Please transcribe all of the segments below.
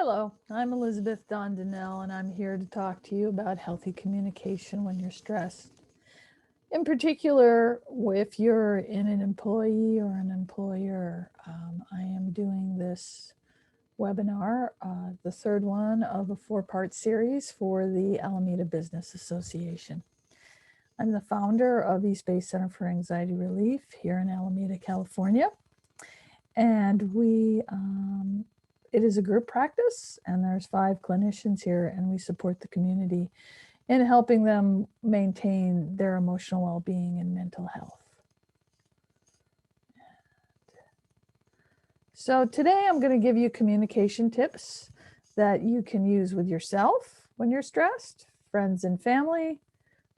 Hello, I'm Elizabeth Dondinell, and I'm here to talk to you about healthy communication when you're stressed. In particular, if you're in an employee or an employer, I am doing this webinar, the third one of a four-part series for the Alameda Business Association. I'm the founder of East Bay Center for Anxiety Relief here in Alameda, California. And it is a group practice, and there's 5 clinicians here, and we support the community in helping them maintain their emotional well-being and mental health. So today I'm going to give you communication tips that you can use with yourself when you're stressed, friends and family,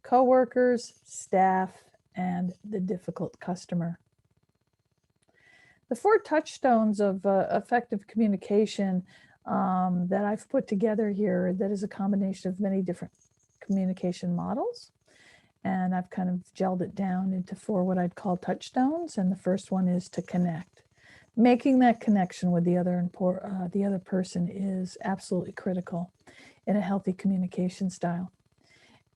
coworkers, staff, and the difficult customer. The 4 touchstones of effective communication that I've put together here, that is a combination of many different communication models. And I've kind of gelled it down into 4 what I'd call touchstones. And the first one is to connect. Making that connection with the other person is absolutely critical in a healthy communication style.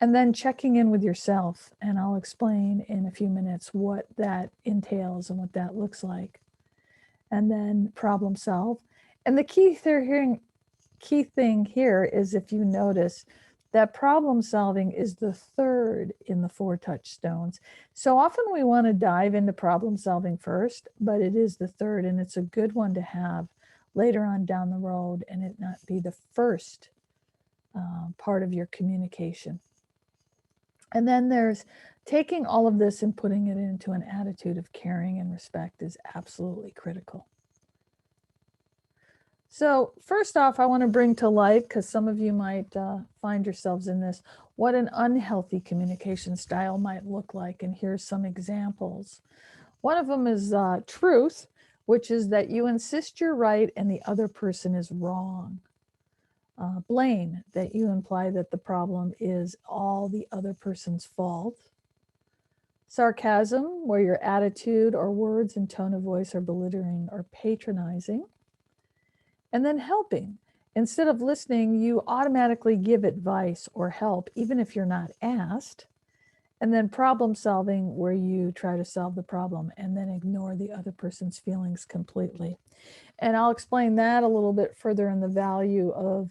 And then checking in with yourself. And I'll explain in a few minutes what that entails and what that looks like. And then problem solve. And the key thing here is, if you notice, that problem solving is the third in the 4 touchstones. So often we want to dive into problem solving first, but it is the third, and it's a good one to have later on down the road, and it not be the first part of your communication. And then there's taking all of this and putting it into an attitude of caring and respect is absolutely critical. So first off, I want to bring to light, because some of you might find yourselves in this, what an unhealthy communication style might look like. And here's some examples. One of them is truth, which is that you insist you're right and the other person is wrong. Blame, that you imply that the problem is all the other person's fault. Sarcasm, where your attitude or words and tone of voice are belittling or patronizing. And then helping. Instead of listening, you automatically give advice or help, even if you're not asked. And then problem solving, where you try to solve the problem and then ignore the other person's feelings completely. And I'll explain that a little bit further in the value of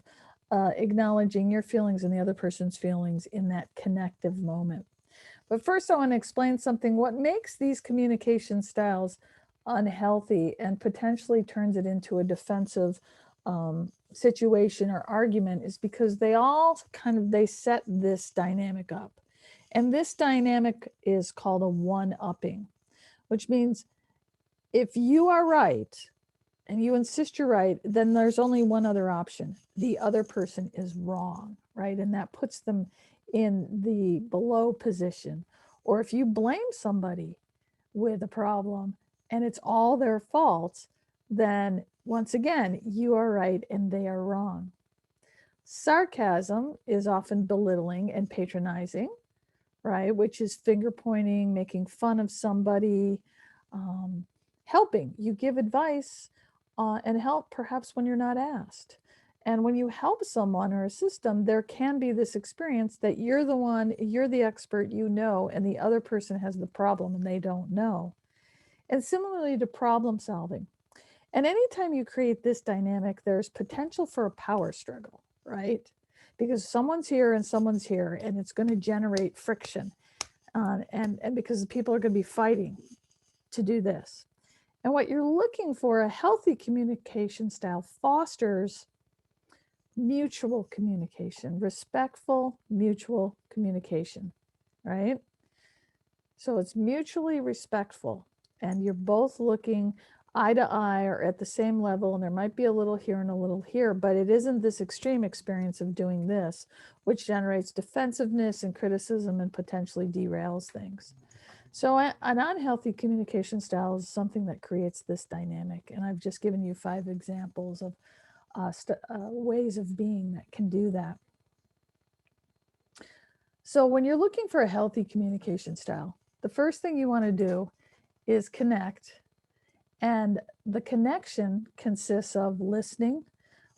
acknowledging your feelings and the other person's feelings in that connective moment. But first, I want to explain something. What makes these communication styles unhealthy and potentially turns it into a defensive situation or argument is because they set this dynamic up. And this dynamic is called a one-upping, which means if you are right and you insist you're right, then there's only one other option. The other person is wrong, right? And that puts them in the below position. Or if you blame somebody with a problem and it's all their fault, then once again, you are right and they are wrong. Sarcasm is often belittling and patronizing, right? Which is finger pointing, making fun of somebody, helping. You give advice and help perhaps when you're not asked. And when you help someone or assist them, there can be this experience that you're the expert, and the other person has the problem and they don't know. And similarly to problem solving. And anytime you create this dynamic, there's potential for a power struggle, right? Because someone's here and someone's here, and it's going to generate friction. And because people are going to be fighting to do this. And what you're looking for, a healthy communication style fosters mutual communication, respectful mutual communication, right? So it's mutually respectful, and you're both looking eye to eye or at the same level, and there might be a little here and a little here, but it isn't this extreme experience of doing this, which generates defensiveness and criticism and potentially derails things. So an unhealthy communication style is something that creates this dynamic, and I've just given you 5 examples of ways of being that can do that. So when you're looking for a healthy communication style, the first thing you want to do is connect. And the connection consists of listening,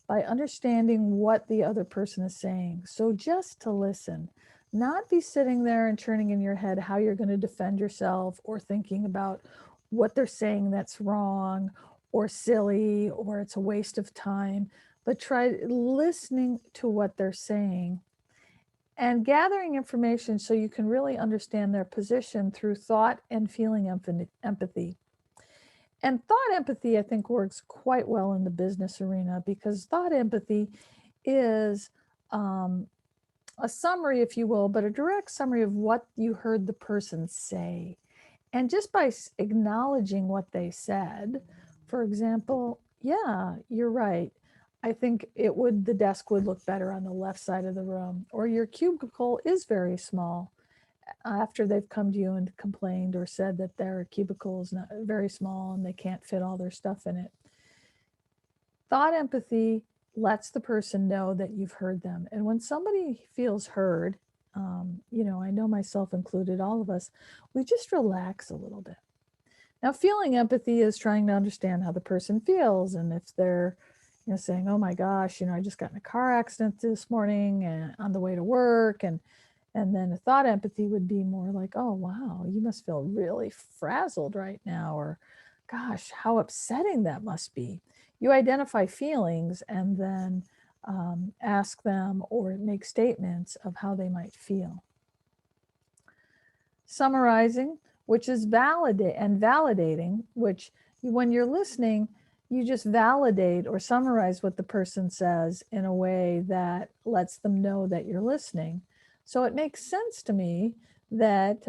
by understanding what the other person is saying. So just to listen, not be sitting there and turning in your head how you're going to defend yourself or thinking about what they're saying that's wrong or silly or it's a waste of time, but try listening to what they're saying and gathering information so you can really understand their position through thought and feeling empathy. And thought empathy, I think, works quite well in the business arena because thought empathy is a summary, if you will, but a direct summary of what you heard the person say. And just by acknowledging what they said, for example, yeah, you're right. I think the desk would look better on the left side of the room, or your cubicle is very small after they've come to you and complained or said that their cubicle is not very small and they can't fit all their stuff in it. Thought empathy lets the person know that you've heard them. And when somebody feels heard, I know myself included, all of us, we just relax a little bit. Now, feeling empathy is trying to understand how the person feels. And if they're, saying, oh my gosh, I just got in a car accident this morning and on the way to work. And then a thought empathy would be more like, oh, wow, you must feel really frazzled right now. Or, gosh, how upsetting that must be. You identify feelings and then ask them or make statements of how they might feel. Summarizing, which is validating, which when you're listening, you just validate or summarize what the person says in a way that lets them know that you're listening. So it makes sense to me that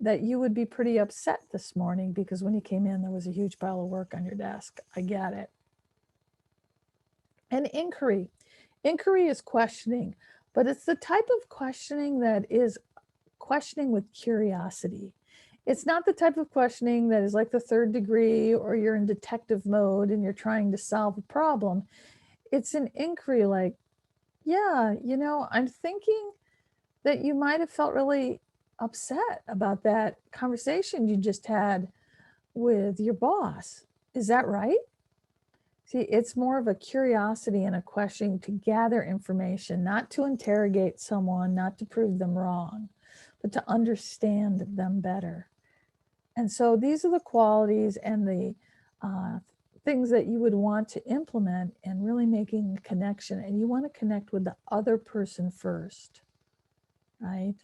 that you would be pretty upset this morning because when you came in, there was a huge pile of work on your desk. I get it. And inquiry. Inquiry is questioning, but it's the type of questioning that is questioning with curiosity. It's not the type of questioning that is like the third degree or you're in detective mode and you're trying to solve a problem. It's an inquiry like, yeah, I'm thinking that you might have felt really upset about that conversation you just had with your boss. Is that right? See, it's more of a curiosity and a questioning to gather information, not to interrogate someone, not to prove them wrong, but to understand them better. And so these are the qualities and the things that you would want to implement in really making a connection. And you want to connect with the other person first, right?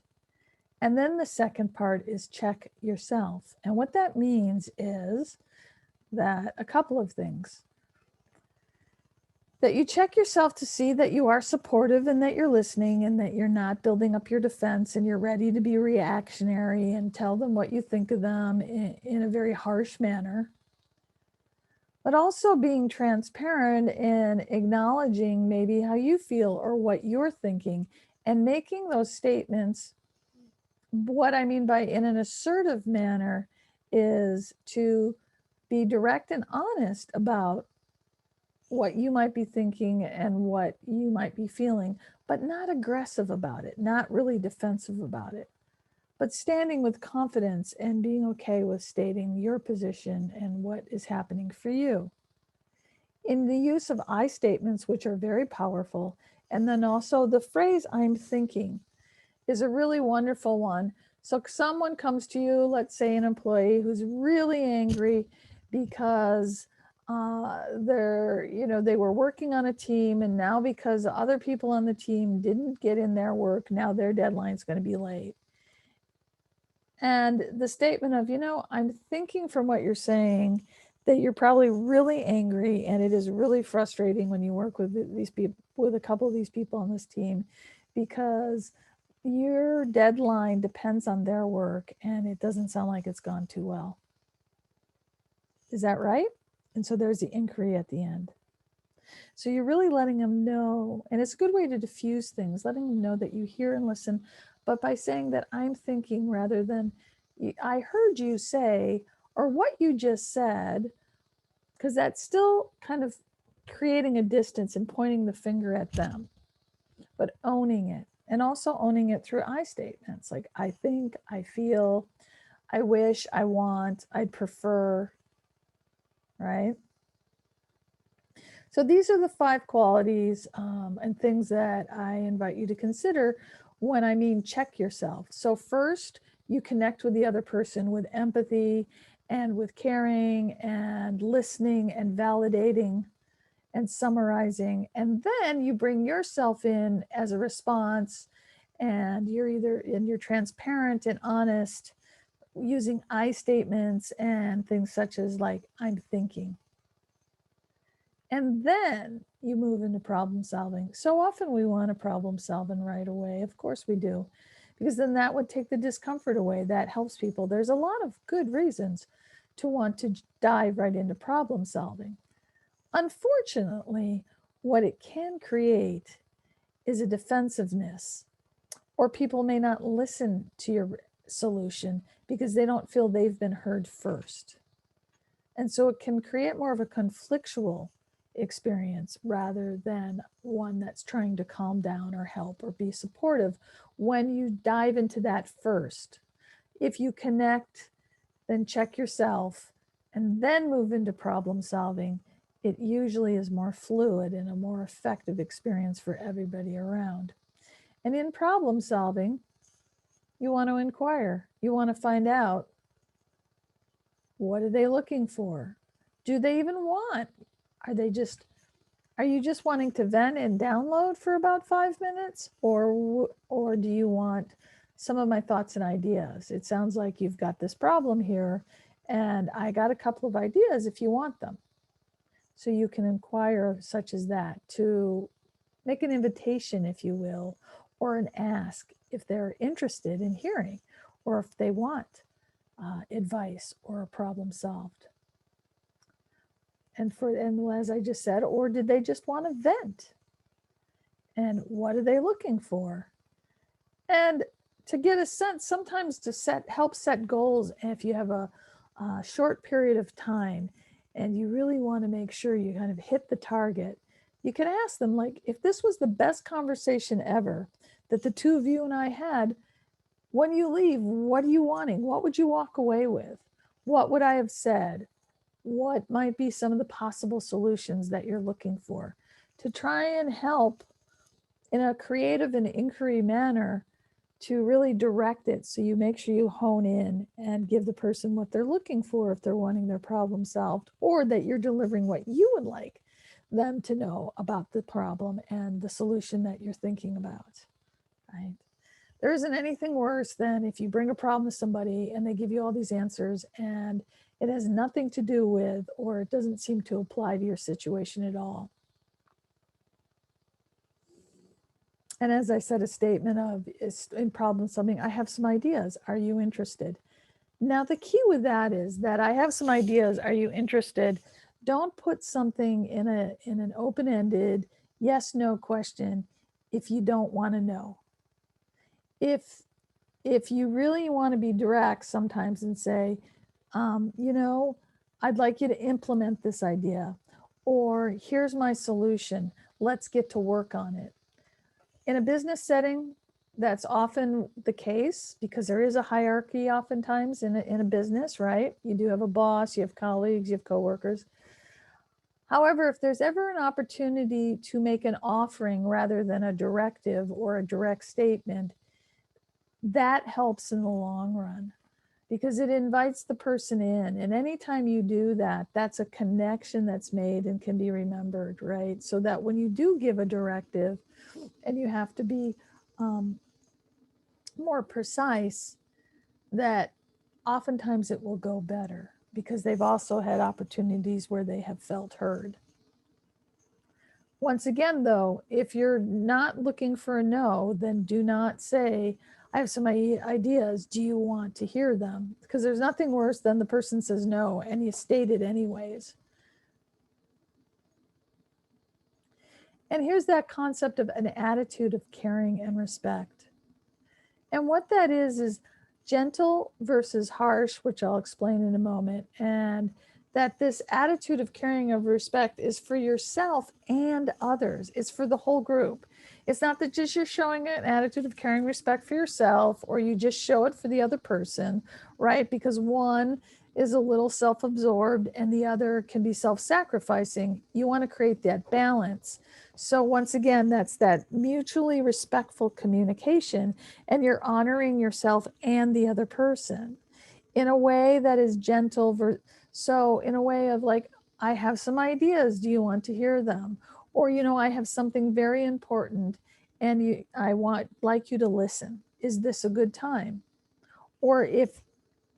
And then the second part is check yourself. And what that means is that a couple of things. That you check yourself to see that you are supportive and that you're listening and that you're not building up your defense and you're ready to be reactionary and tell them what you think of them in a very harsh manner. But also being transparent and acknowledging maybe how you feel or what you're thinking and making those statements. What I mean by in an assertive manner is to be direct and honest about what you might be thinking and what you might be feeling, but not aggressive about it, not really defensive about it, but standing with confidence and being okay with stating your position and what is happening for you. In the use of I statements, which are very powerful, and then also the phrase I'm thinking is a really wonderful one. So someone comes to you, let's say an employee who's really angry because they were working on a team, and now because other people on the team didn't get in their work, now their deadline is going to be late. And the statement of, I'm thinking from what you're saying that you're probably really angry, and it is really frustrating when you work with these people, with a couple of these people on this team, because your deadline depends on their work, and it doesn't sound like it's gone too well. Is that right? And so there's the inquiry at the end. So you're really letting them know, and it's a good way to diffuse things, letting them know that you hear and listen, but by saying that I'm thinking rather than I heard you say, or what you just said, because that's still kind of creating a distance and pointing the finger at them, but owning it. And also owning it through I statements like I think, I feel, I wish, I want, I'd prefer, right? So these are the 5 qualities and things that I invite you to consider when I mean check yourself. So first, you connect with the other person with empathy and with caring and listening and validating and summarizing. And then you bring yourself in as a response, and you're transparent and honest using I statements and things such as like, I'm thinking. And then you move into problem solving. So often we want to problem solving right away. Of course we do, because then that would take the discomfort away. That helps people. There's a lot of good reasons to want to dive right into problem solving. Unfortunately, what it can create is a defensiveness, or people may not listen to your solution because they don't feel they've been heard first. And so it can create more of a conflictual experience rather than one that's trying to calm down or help or be supportive when you dive into that first. If you connect, then check yourself and then move into problem solving, it usually is more fluid and a more effective experience for everybody around. And in problem solving, you want to inquire, you want to find out, what are they looking for? Do they even want? Are you just wanting to vent and download for about 5 minutes, or do you want some of my thoughts and ideas? It sounds like you've got this problem here, and I got a couple of ideas if you want them. So you can inquire such as that, to make an invitation, if you will, or an ask if they're interested in hearing, or if they want advice or a problem solved. And as I just said, or did they just want to vent? And what are they looking for? And to get a sense, sometimes to help set goals, if you have a short period of time and you really want to make sure you kind of hit the target, you can ask them, like, if this was the best conversation ever that the two of you and I had, when you leave, what are you wanting? What would you walk away with? What would I have said? What might be some of the possible solutions that you're looking for, to try and help in a creative and inquiry manner to really direct it, so you make sure you hone in and give the person what they're looking for if they're wanting their problem solved, or that you're delivering what you would like them to know about the problem and the solution that you're thinking about, right? There isn't anything worse than if you bring a problem to somebody and they give you all these answers and it has nothing to do with, or it doesn't seem to apply to your situation at all. And as I said, a statement of, in problem solving, I have some ideas. Are you interested? Now, the key with that is that I have some ideas. Are you interested? Don't put something in an open-ended yes, no question if you don't want to know. If you really want to be direct sometimes and say, I'd like you to implement this idea, or here's my solution, let's get to work on it. In a business setting, that's often the case because there is a hierarchy oftentimes in a business, right? You do have a boss, you have colleagues, you have coworkers. However, if there's ever an opportunity to make an offering rather than a directive or a direct statement, that helps in the long run because it invites the person in. And anytime you do that, that's a connection that's made and can be remembered, right? So that when you do give a directive and you have to be more precise, that oftentimes it will go better because they've also had opportunities where they have felt heard. Once again, though, if you're not looking for a no, then do not say, I have some ideas. Do you want to hear them? Because there's nothing worse than the person says no and you state it anyways. And here's that concept of an attitude of caring and respect. And what that is gentle versus harsh, which I'll explain in a moment. And that this attitude of caring, of respect, is for yourself and others. It's for the whole group. It's not that just you're showing an attitude of caring, respect for yourself, or you just show it for the other person, right? Because one is a little self-absorbed and the other can be self-sacrificing. You want to create that balance. So once again, that's that mutually respectful communication, and you're honoring yourself and the other person in a way that is gentle. So in a way of like, I have some ideas. Do you want to hear them? Or, I have something very important and I want like you to listen. Is this a good time? Or if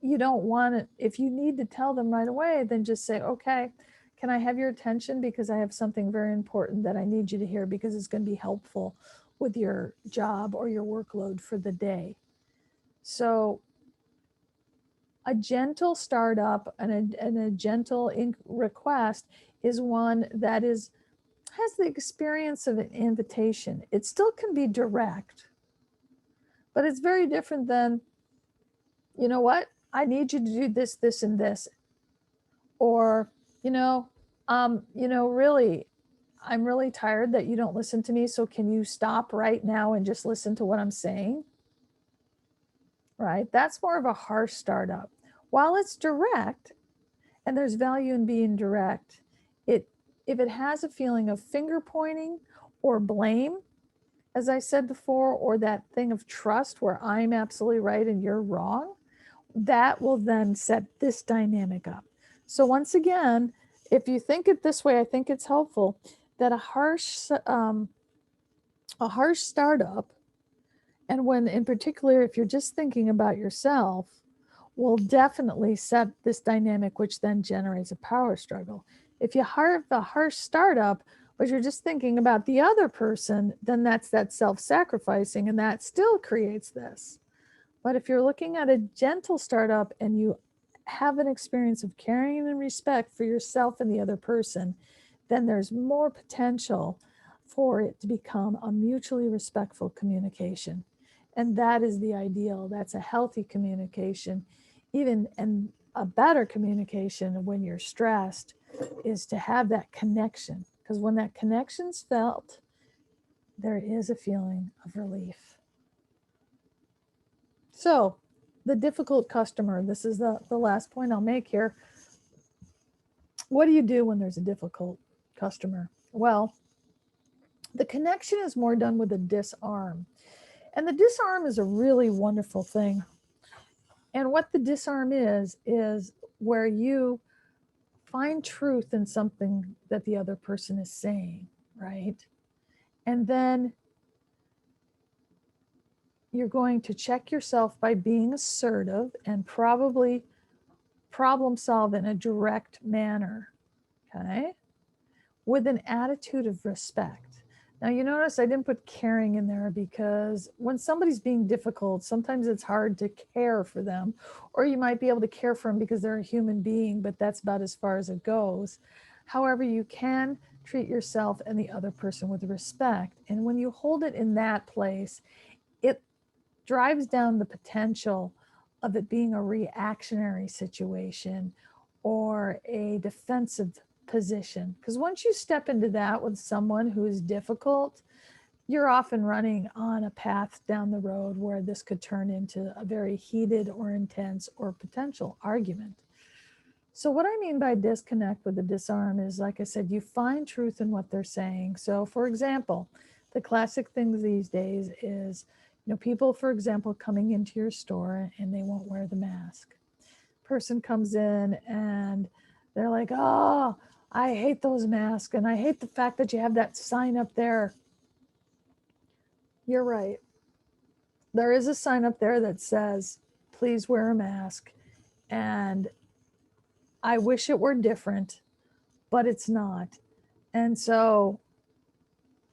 you don't want it, if you need to tell them right away, then just say, okay, can I have your attention? Because I have something very important that I need you to hear because it's going to be helpful with your job or your workload for the day. So a gentle startup and a gentle request is one that has the experience of an invitation. It still can be direct, but it's very different than, you know what, I need you to do this, this, and this. Or, really, I'm really tired that you don't listen to me. So can you stop right now and just listen to what I'm saying? Right? That's more of a harsh startup. While it's direct, and there's value in being direct, if it has a feeling of finger pointing or blame, as I said before, or that thing of trust where I'm absolutely right and you're wrong, that will then set this dynamic up. So once again, if you think it this way, I think it's helpful that a harsh startup, and when in particular, if you're just thinking about yourself, will definitely set this dynamic, which then generates a power struggle. If you have a harsh startup, but you're just thinking about the other person, then that's that self-sacrificing, and that still creates this. But if you're looking at a gentle startup and you have an experience of caring and respect for yourself and the other person, then there's more potential for it to become a mutually respectful communication. And that is the ideal. That's a healthy communication. Even and a better communication when you're stressed is to have that connection. Because when that connection's felt, there is a feeling of relief. So the difficult customer, this is the last point I'll make here. What do you do when there's a difficult customer? Well, the connection is more done with a disarm. And the disarm is a really wonderful thing. And what the disarm is where you find truth in something that the other person is saying, right? And then you're going to check yourself by being assertive and probably problem solve in a direct manner, okay? With an attitude of respect. Now, you notice I didn't put caring in there because when somebody's being difficult, sometimes it's hard to care for them, or you might be able to care for them because they're a human being, but that's about as far as it goes. However, you can treat yourself and the other person with respect. And when you hold it in that place, it drives down the potential of it being a reactionary situation or a defensive position. Because once you step into that with someone who is difficult, you're often running on a path down the road where this could turn into a very heated or intense or potential argument. So what I mean by disconnect with the disarm is, like I said, you find truth in what they're saying. So for example, the classic things these days is, people, for example, coming into your store and they won't wear the mask. Person comes in and they're like, oh, I hate those masks and I hate the fact that you have that sign up there. You're right. There is a sign up there that says, please wear a mask. And I wish it were different, but it's not. And so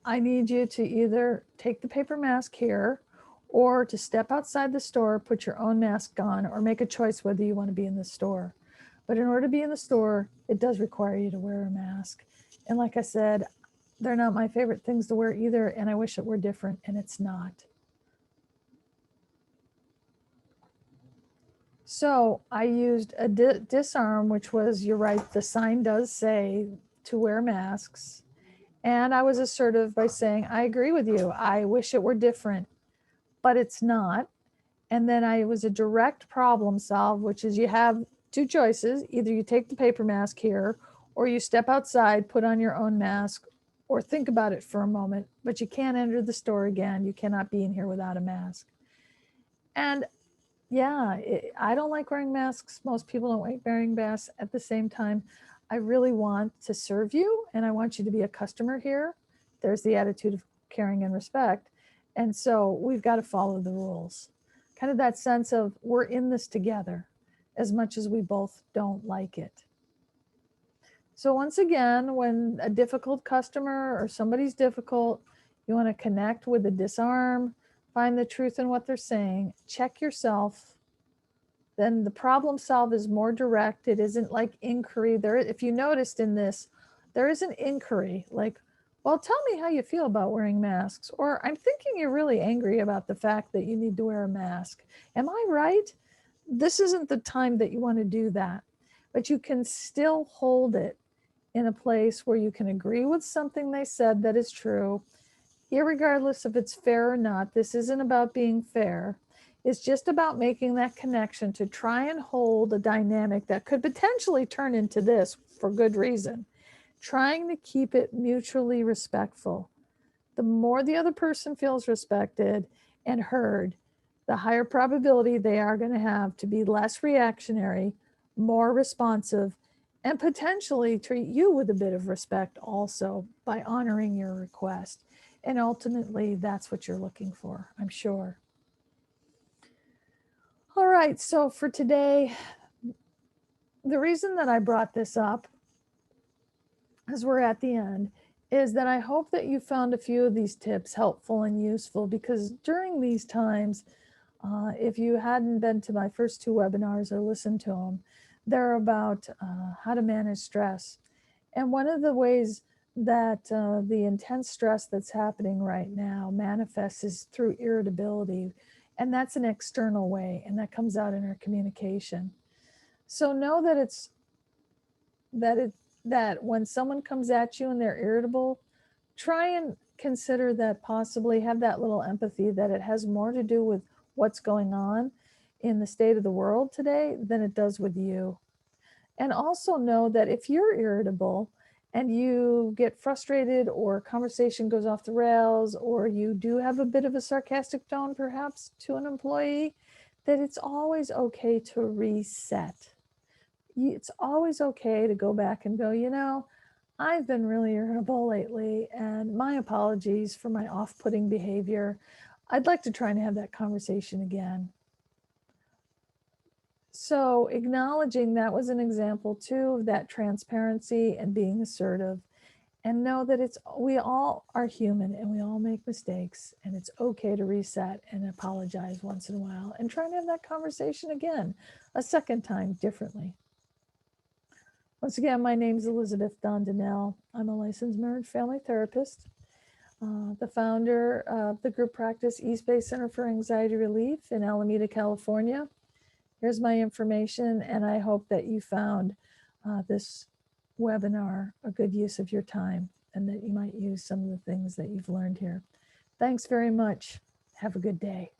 I need you to either take the paper mask here or to step outside the store, put your own mask on, or make a choice whether you want to be in the store. But in order to be in the store, it does require you to wear a mask. And like I said, they're not my favorite things to wear either, and I wish it were different, and it's not. So I used a disarm, which was, you're right, the sign does say to wear masks. And I was assertive by saying, I agree with you. I wish it were different, but it's not. And then I was a direct problem solve, which is you have Two choices: either you take the paper mask here, or you step outside, put on your own mask, or think about it for a moment, but you can't enter the store again. You cannot be in here without a mask. And yeah, I don't like wearing masks. Most people don't like wearing masks. At the same time, I really want to serve you and I want you to be a customer here. There's the attitude of caring and respect. And so we've got to follow the rules. Kind of that sense of we're in this together as much as we both don't like it. So once again, when a difficult customer or somebody's difficult, you want to connect with the disarm, find the truth in what they're saying, check yourself. Then the problem solve is more direct. It isn't like inquiry. There, if you noticed in this, there is an inquiry like, well, tell me how you feel about wearing masks. Or I'm thinking you're really angry about the fact that you need to wear a mask. Am I right? This isn't the time that you want to do that, but you can still hold it in a place where you can agree with something they said that is true, irregardless if it's fair or not. This isn't about being fair. It's just about making that connection to try and hold a dynamic that could potentially turn into this for good reason. Trying to keep it mutually respectful. The more the other person feels respected and heard, the higher probability they are going to have to be less reactionary, more responsive, and potentially treat you with a bit of respect also by honoring your request. And ultimately, that's what you're looking for, I'm sure. All right, so for today, the reason that I brought this up, as we're at the end, is that I hope that you found a few of these tips helpful and useful, because during these times, if you hadn't been to my first two webinars or listened to them, they're about how to manage stress. And one of the ways that the intense stress that's happening right now manifests is through irritability. And that's an external way, and that comes out in our communication. So know that when someone comes at you and they're irritable, try and consider that, possibly have that little empathy that it has more to do with what's going on in the state of the world today than it does with you. And also know that if you're irritable and you get frustrated, or conversation goes off the rails, or you do have a bit of a sarcastic tone perhaps to an employee, that it's always okay to reset. It's always okay to go back and go, I've been really irritable lately, and my apologies for my off-putting behavior. I'd like to try and have that conversation again. So acknowledging that was an example too of that transparency and being assertive, and know that we all are human and we all make mistakes, and it's okay to reset and apologize once in a while and try and have that conversation again, a second time, differently. Once again, my name is Elizabeth Dondinell. I'm a licensed marriage family therapist, the founder of the group practice East Bay Center for Anxiety Relief in Alameda, California. Here's my information, and I hope that you found this webinar a good use of your time, and that you might use some of the things that you've learned here. Thanks very much. Have a good day.